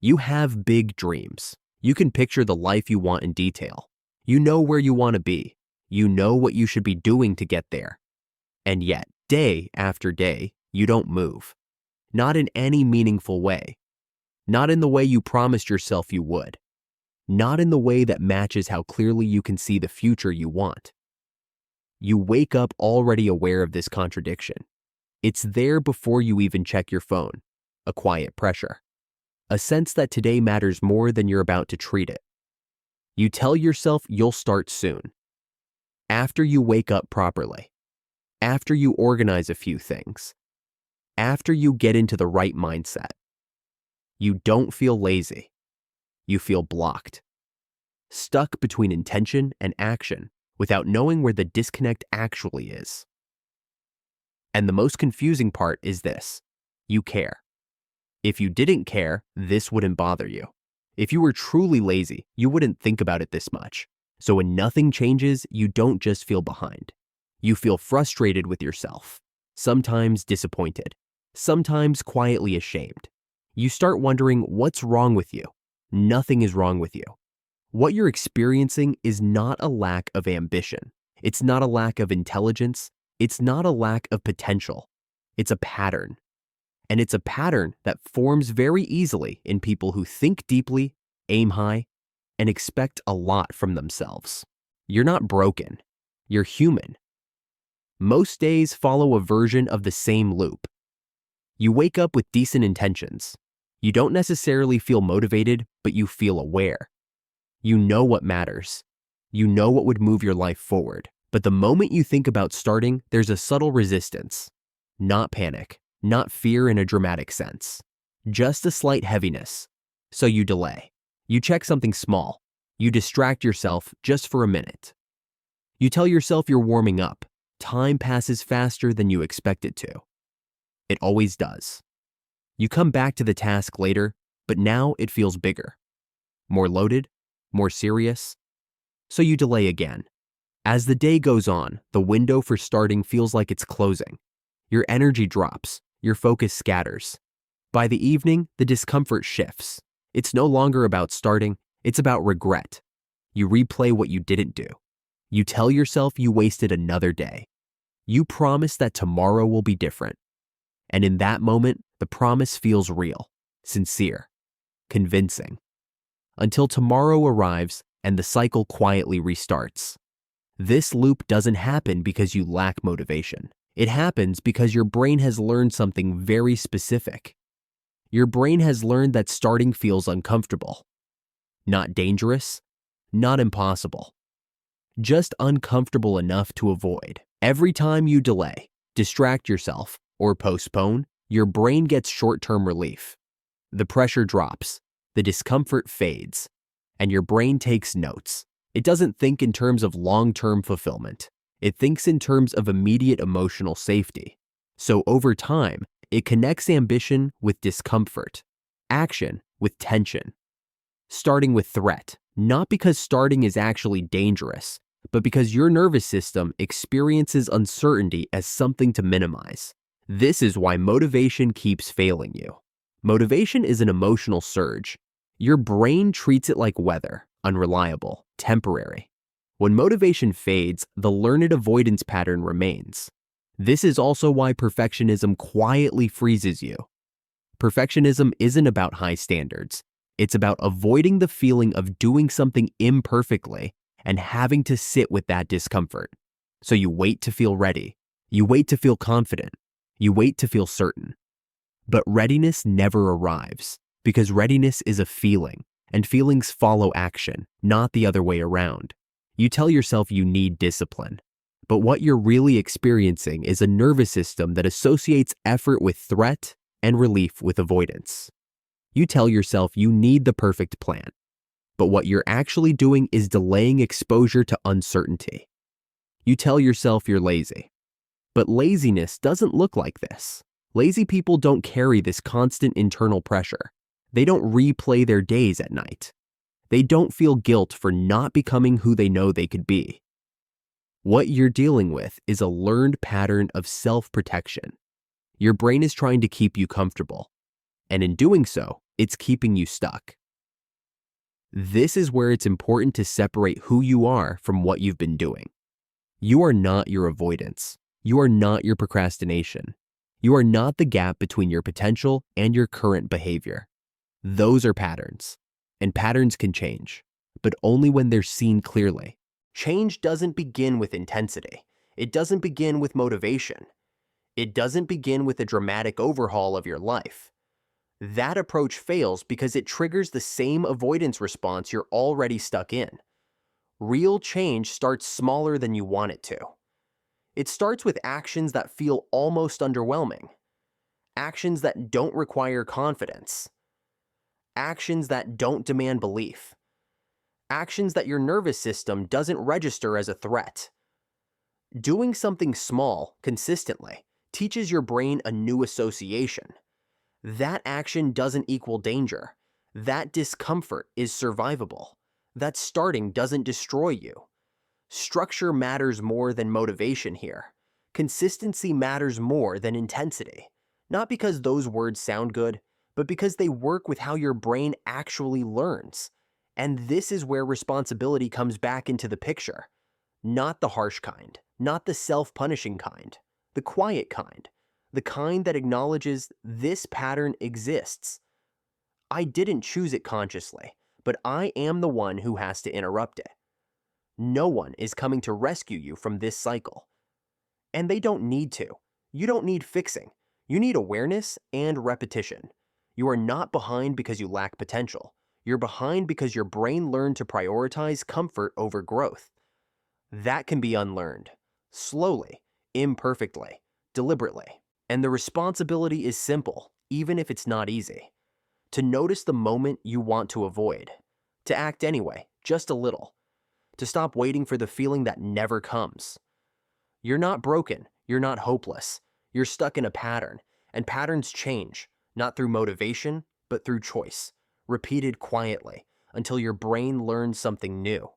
You have big dreams. You can picture the life you want in detail. You know where you want to be. You know what you should be doing to get there. And yet, day after day, you don't move. Not in any meaningful way. Not in the way you promised yourself you would. Not in the way that matches how clearly you can see the future you want. You wake up already aware of this contradiction. It's there before you even check your phone, a quiet pressure, a sense that today matters more than you're about to treat it. You tell yourself you'll start soon, after you wake up properly, after you organize a few things, after you get into the right mindset. You don't feel lazy. You feel blocked, stuck between intention and action without knowing where the disconnect actually is. And the most confusing part is this: you care. If you didn't care, this wouldn't bother you. If you were truly lazy, you wouldn't think about it this much. So when nothing changes, you don't just feel behind. You feel frustrated with yourself, sometimes disappointed, sometimes quietly ashamed. You start wondering what's wrong with you. Nothing is wrong with you. What you're experiencing is not a lack of ambition. It's not a lack of intelligence. It's not a lack of potential. It's a pattern. And it's a pattern that forms very easily in people who think deeply, aim high, and expect a lot from themselves. You're not broken. You're human. Most days follow a version of the same loop. You wake up with decent intentions. You don't necessarily feel motivated, but you feel aware. You know what matters. You know what would move your life forward. But the moment you think about starting, there's a subtle resistance. Not panic, not fear in a dramatic sense. Just a slight heaviness. So you delay. You check something small. You distract yourself just for a minute. You tell yourself you're warming up. Time passes faster than you expect it to. It always does. You come back to the task later, but now it feels bigger. More loaded, more serious. So you delay again. As the day goes on, the window for starting feels like it's closing. Your energy drops. Your focus scatters. By the evening, the discomfort shifts. It's no longer about starting. It's about regret. You replay what you didn't do. You tell yourself you wasted another day. You promise that tomorrow will be different. And in that moment, the promise feels real, sincere, convincing. Until tomorrow arrives and the cycle quietly restarts. This loop doesn't happen because you lack motivation. It happens because your brain has learned something very specific. Your brain has learned that starting feels uncomfortable. Not dangerous, not impossible. Just uncomfortable enough to avoid. Every time you delay, distract yourself, or postpone, your brain gets short-term relief. The pressure drops, the discomfort fades, and your brain takes notes. It doesn't think in terms of long-term fulfillment. It thinks in terms of immediate emotional safety. So over time, it connects ambition with discomfort, action with tension. Starting with threat, not because starting is actually dangerous, but because your nervous system experiences uncertainty as something to minimize. This is why motivation keeps failing you. Motivation is an emotional surge. Your brain treats it like weather, unreliable, temporary. When motivation fades, the learned avoidance pattern remains. This is also why perfectionism quietly freezes you. Perfectionism isn't about high standards. It's about avoiding the feeling of doing something imperfectly and having to sit with that discomfort. So you wait to feel ready. You wait to feel confident. You wait to feel certain. But readiness never arrives because readiness is a feeling, and feelings follow action, not the other way around. You tell yourself you need discipline, but what you're really experiencing is a nervous system that associates effort with threat and relief with avoidance. You tell yourself you need the perfect plan, but what you're actually doing is delaying exposure to uncertainty. You tell yourself you're lazy, but laziness doesn't look like this. Lazy people don't carry this constant internal pressure. They don't replay their days at night. They don't feel guilt for not becoming who they know they could be. What you're dealing with is a learned pattern of self-protection. Your brain is trying to keep you comfortable, and in doing so, It's keeping you stuck. This is where it's important to separate who you are from what you've been doing. You are not your avoidance. You are not your procrastination. You are not the gap between your potential and your current behavior. Those are patterns, and patterns can change, but only when they're seen clearly. Change doesn't begin with intensity. It doesn't begin with motivation. It doesn't begin with a dramatic overhaul of your life. That approach fails because it triggers the same avoidance response you're already stuck in. Real change starts smaller than you want it to. It starts with actions that feel almost underwhelming. Actions that don't require confidence. Actions that don't demand belief. Actions that your nervous system doesn't register as a threat. Doing something small, consistently, teaches your brain a new association. That action doesn't equal danger. That discomfort is survivable. That starting doesn't destroy you. Structure matters more than motivation here. Consistency matters more than intensity. Not because those words sound good, but because they work with how your brain actually learns. And this is where responsibility comes back into the picture. Not the harsh kind, not the self-punishing kind, the quiet kind, the kind that acknowledges this pattern exists. I didn't choose it consciously, but I am the one who has to interrupt it. No one is coming to rescue you from this cycle. And they don't need to. You don't need fixing. You need awareness and repetition. You are not behind because you lack potential. You're behind because your brain learned to prioritize comfort over growth. That can be unlearned. Slowly, imperfectly, deliberately. And the responsibility is simple, even if it's not easy. To notice the moment you want to avoid. To act anyway, just a little. To stop waiting for the feeling that never comes. You're not broken. You're not hopeless. You're stuck in a pattern, and patterns change, not through motivation, but through choice, repeated quietly, until your brain learns something new.